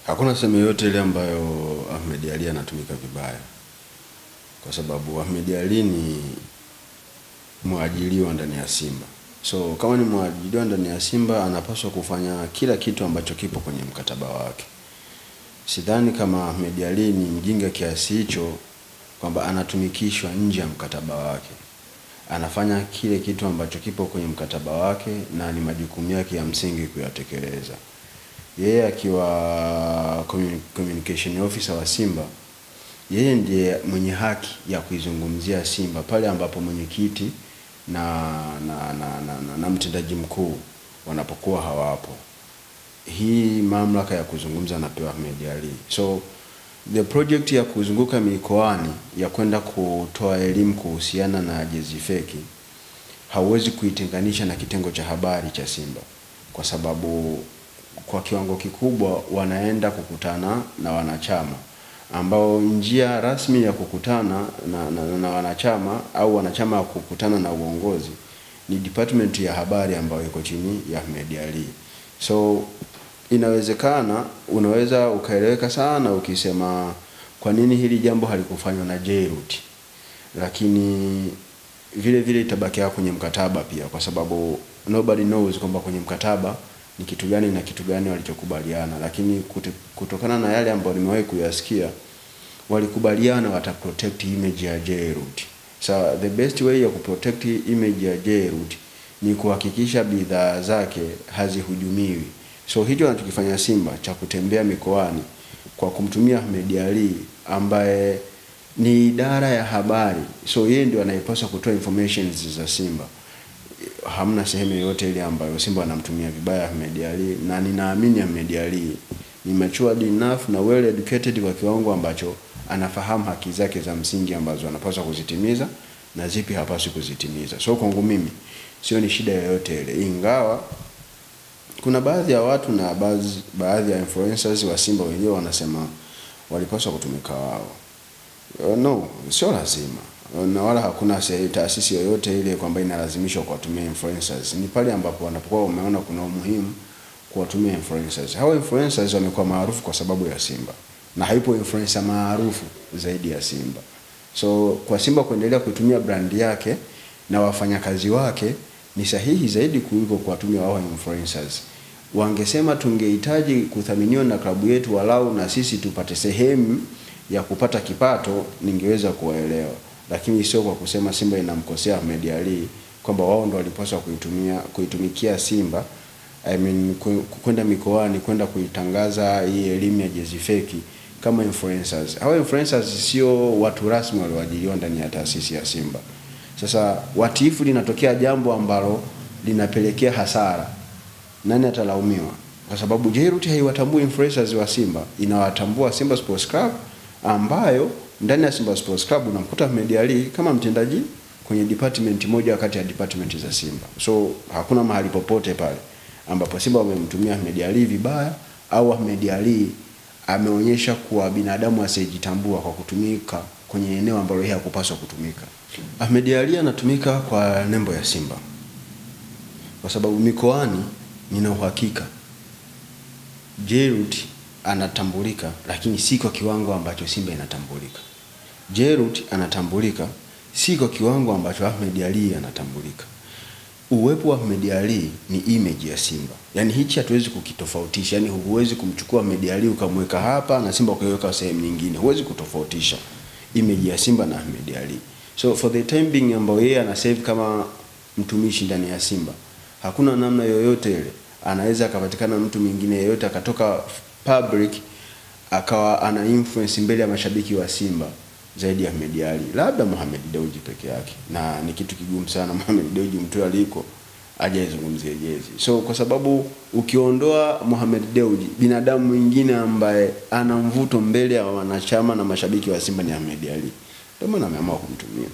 Hakuna sehemu yote ile ambayo Ahmed Ally anatumika vibaya. Kwa sababu Ahmed Ally ni muajiriwa ndani ya Simba. So kama ni muajiriwa ndani ya Simba, anapaswa kufanya kila kitu ambacho kipo kwenye mkataba wake. Sidhani kama Ahmed Ally ni mjinga kiasi hicho kwamba anatumikishwa nje ya mkataba wake. Anafanya kile kitu ambacho kipo kwenye mkataba wake na ni majukumu yake ya msingi kuyatekeleza. Yeye akiwa communication officer wa Simba, yeye ndiye mwenye haki ya kuizungumzia Simba pale ambapo mwenyekiti na mtendaji mkuu wanapokuwa hawapo. Hii mamlaka ya kuzungumza anapewa Ahmed Ally. So the project ya kuzunguka mikoani ya kwenda kutoa elimu kuhusiana na jezi feki hauwezi kuitenganisha na kitengo cha habari cha Simba, kwa sababu kwa kiwango kikubwa wanaenda kukutana na wanachama, ambao njia rasmi ya kukutana na wanachama au wanachama kukutana na uongozi ni department ya habari ambayo iko chini ya Ahmed Ally. So inawezekana unaweza ukaeleweka sana ukisema kwa nini hili jambo halikufanywa na Jairut, lakini vile vile itabaki kwenye mkataba pia, kwa sababu nobody knows kwamba kwenye mkataba ni kitu gani na kitu gani walichokubaliana. Lakini kutokana na yale ambayo nimewahi kuyasikia, walikubaliana wataprotect image ya Jairut. So the best way ya kuprotect image ya Jairut ni kuhakikisha bidhaa zake hazihujumiwi. So hicho anachokifanya Simba cha kutembea mikoani kwa kumtumia Ahmed Ally ambaye ni idara ya habari, so yeye ndio anayepaswa kutoa informations za Simba. Hamna sehemu yote ile ambayo Simba anamtumia vibaya Ahmed Ally, na ninaamini Ahmed Ally ni matured enough na well educated kwa kiwango ambacho anafahamu haki zake za msingi ambazo anapaswa kuzitimiza na zipi hapaswi kuzitimiza. So kwangu mimi sio ni shida yoyote ile, ingawa kuna baadhi ya watu na baadhi ya influencers wa Simba wenyewe wanasema walipaswa kutumika wao. No, sio lazima. Na wala hakuna taasisi yoyote ile kwamba inalazimishwa kuwatumia influencers. Ni pale ambapo wanapokuwa wameona kuna umuhimu kuwatumia influencers. Hao influencers wamekuwa maarufu kwa sababu ya Simba, na haipo influencer maarufu zaidi ya Simba. So kwa Simba kuendelea kutumia brand yake na wafanyakazi wake ni sahihi zaidi kuliko kuwatumia wao influencers. Wangesema tungehitaji kuthaminiwa na klabu yetu walau na sisi tupate sehemu ya kupata kipato, ningeweza kuwaelewa. Lakini sio kwa kusema Simba inamkosea Ahmed Ally kwamba wao ndio walipaswa kuitumikia Simba. I mean kwenda mikoani kwenda kuitangaza hii elimu ya jezi feki kama influencers. Hao influencers sio watu rasmi walioajiriwa ndani ya taasisi ya Simba. Sasa watifu linatokea jambo ambalo linapelekea hasara, nani atalaumiwa? Kwa sababu Jairut haiwatambui influencers wa Simba, inawatambua Simba Sports Club, ambayo ndani ya Simba Sports Club unamkuta Ahmed Ally kama mtendaji kwenye department moja kati ya department za Simba. So hakuna mahali popote pale ambapo Simba wamemtumia Ahmed Ally vibaya au Ahmed Ally ameonyesha kuwa binadamu asiyejitambua kwa kutumika kwenye eneo ambalo yeye hakupaswa kutumika. Ahmed Ally anatumika kwa nembo ya Simba, kwa sababu mikoani nina uhakika Jairut anatambulika, lakini si kwa kiwango ambacho Simba inatambulika. Jairut anatambulika si kwa kiwango ambacho Ahmed Ally anatambulika. Uwepo wa Ahmed Ally ni image ya Simba. Yani hichi hatuwezi kukitofautisha. Yani huwezi kumchukua Ahmed Ally ukamweka hapa na Simba ukaiweka sehemu nyingine. Huwezi kutofautisha image ya Simba na Ahmed Ally. So for the time being ambayo yeye ana save kama mtumishi ndani ya Simba, hakuna namna yoyote ile anaweza akapatikana mtu mwingine yeyote akatoka public akawa ana influence mbele ya mashabiki wa Simba zaidi ya Ahmed Ally. Labda Mohamed Dewji peke yake, na ni kitu kigumu sana Mohamed Dewji mtu aliko aje azungumzie jezi. So kwa sababu ukiondoa Mohamed Dewji, binadamu mwingine ambaye ana mvuto mbele ya wanachama na mashabiki wa Simba ni Ahmed Ally. Ndio maana ameamua kumtumia.